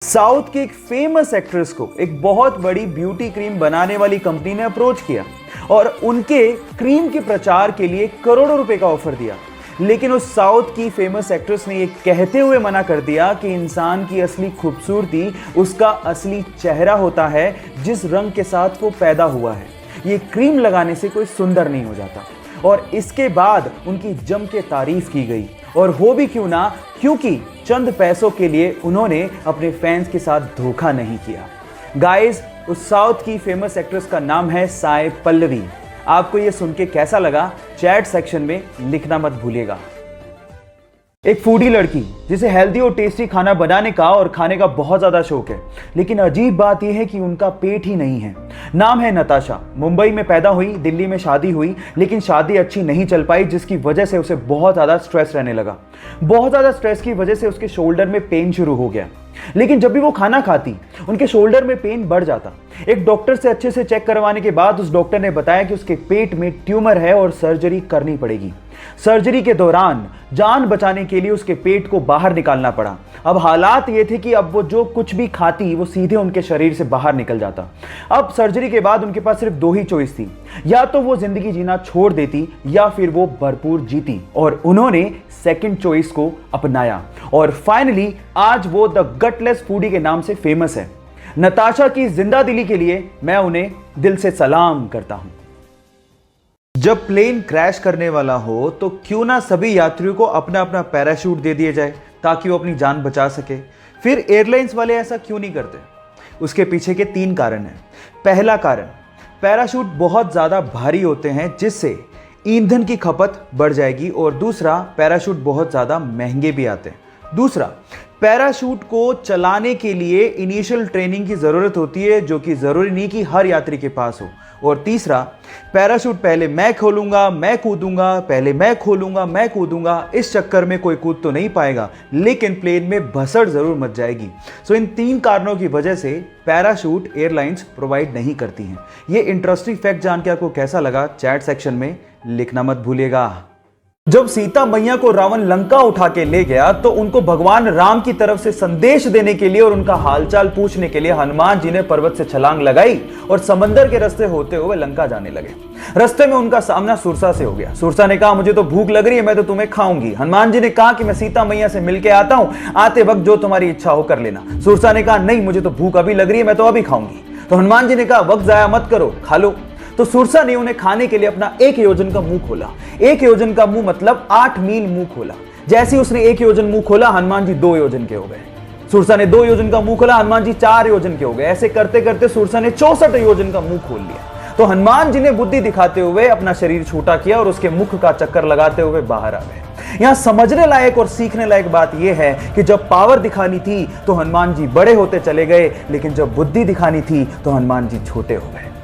South की एक famous actress को एक बहुत बड़ी ब्यूटी क्रीम बनाने वाली कंपनी ने अप्रोच किया और उनके क्रीम के प्रचार के लिए करोड़ों रुपए का ऑफर दिया। लेकिन उस साउथ की फेमस एक्ट्रेस ने ये कहते हुए मना कर दिया कि इंसान की असली खूबसूरती उसका असली चेहरा होता है, जिस रंग के साथ वो पैदा हुआ है। ये क्रीम लगाने से कोई सुंदर नहीं हो जाता। और इसके बाद उनकी जम के तारीफ की गई, और हो भी क्यों ना, क्योंकि चंद पैसों के लिए उन्होंने अपने फैंस के साथ धोखा नहीं किया। गाइस, उस साउथ की फेमस एक्ट्रेस का नाम है साई पल्लवी। आपको ये सुन के कैसा लगा, चैट सेक्शन में लिखना मत भूलिएगा। एक फूडी लड़की जिसे हेल्दी और टेस्टी खाना बनाने का और खाने का बहुत ज्यादा शौक है, लेकिन अजीब बात यह है कि उनका पेट ही नहीं है। नाम है नताशा। मुंबई में पैदा हुई, दिल्ली में शादी हुई, लेकिन शादी अच्छी नहीं चल पाई, जिसकी वजह से उसे बहुत ज्यादा स्ट्रेस रहने लगा। बहुत ज्यादा स्ट्रेस की वजह से उसके शोल्डर में पेन शुरू हो गया। लेकिन जब भी वो खाना खाती, उनके शोल्डर में पेन बढ़ जाता। एक डॉक्टर से अच्छे से चेक करवाने के बाद उस डॉक्टर ने बताया कि उसके पेट में ट्यूमर है और सर्जरी करनी पड़ेगी। सर्जरी के दौरान जान बचाने के लिए उसके पेट को बाहर निकालना पड़ा। अब हालात ये थे कि अब वो जो कुछ भी खाती वो सीधे उनके शरीर से बाहर निकल जाता। अब सर्जरी के बाद उनके पास सिर्फ दो ही चॉइस थी, या तो वो जिंदगी जीना छोड़ देती या फिर वो भरपूर जीती। और उन्होंने सेकंड चॉइस को अपनाया और फाइनली आज वो द गटलेस फूडी के नाम से फेमस है। नताशा की जिंदा दिली के लिए मैं उन्हें दिल से सलाम करता हूं। जब प्लेन क्रैश करने वाला हो तो क्यों ना सभी यात्रियों को अपना अपना पैराशूट दे दिया जाए ताकि वो अपनी जान बचा सके। फिर एयरलाइंस वाले ऐसा क्यों नहीं करते? उसके पीछे के 3 कारण हैं। पहला कारण, पैराशूट बहुत ज़्यादा भारी होते हैं जिससे ईंधन की खपत बढ़ जाएगी, और दूसरा, पैराशूट बहुत ज़्यादा महंगे भी आते हैं। दूसरा, पैराशूट को चलाने के लिए इनिशियल ट्रेनिंग की ज़रूरत होती है, जो कि ज़रूरी नहीं कि हर यात्री के पास हो। और तीसरा, पैराशूट पहले मैं खोलूंगा मैं कूदूंगा, पहले मैं खोलूंगा मैं कूदूंगा, इस चक्कर में कोई कूद तो नहीं पाएगा, लेकिन प्लेन में भसड़ जरूर मच जाएगी। सो इन 3 कारणों की वजह से पैराशूट एयरलाइंस प्रोवाइड नहीं करती हैं। ये इंटरेस्टिंग फैक्ट जान के आपको कैसा लगा, चैट सेक्शन में लिखना मत भूलिएगा। जब सीता मैया को रावण लंका उठा के ले गया तो उनको भगवान राम की तरफ से संदेश देने के लिए और उनका हालचाल पूछने के लिए हनुमान जी ने पर्वत से छलांग लगाई और समंदर के रास्ते होते हुए लंका जाने लगे। रास्ते में उनका सामना सुरसा से हो गया। सुरसा ने कहा, मुझे तो भूख लग रही है, मैं तो तुम्हें खाऊंगी। हनुमान जी ने कहा कि मैं सीता मैया से मिलके आता हूं, आते वक्त जो तुम्हारी इच्छा हो कर लेना। सुरसा ने कहा, नहीं, मुझे तो भूख अभी लग रही है, मैं तो अभी खाऊंगी। तो हनुमान जी ने कहा, वक्त जाया मत करो, खा लो। तो सुरसा ने उन्हें खाने के लिए अपना 1 योजन का मुंह खोला। 1 योजन का मुंह मतलब 8 मील मुंह खोला। जैसे ही उसने 1 योजन मुंह खोला, हनुमान जी 2 योजन के हो गए। सुरसा ने 2 योजन का मुंह खोला, हनुमान जी 4 योजन के हो गए। ऐसे करते करते सुरसा ने 64 योजन का मुंह खोल लिया। तो हनुमान जी ने बुद्धि दिखाते हुए अपना शरीर छोटा किया और उसके मुख का चक्कर लगाते हुए बाहर आ गए। यहां समझने लायक और सीखने लायक बात यह है कि जब पावर दिखानी थी तो हनुमान जी बड़े होते चले गए, लेकिन जब बुद्धि दिखानी थी तो हनुमान जी छोटे हो गए।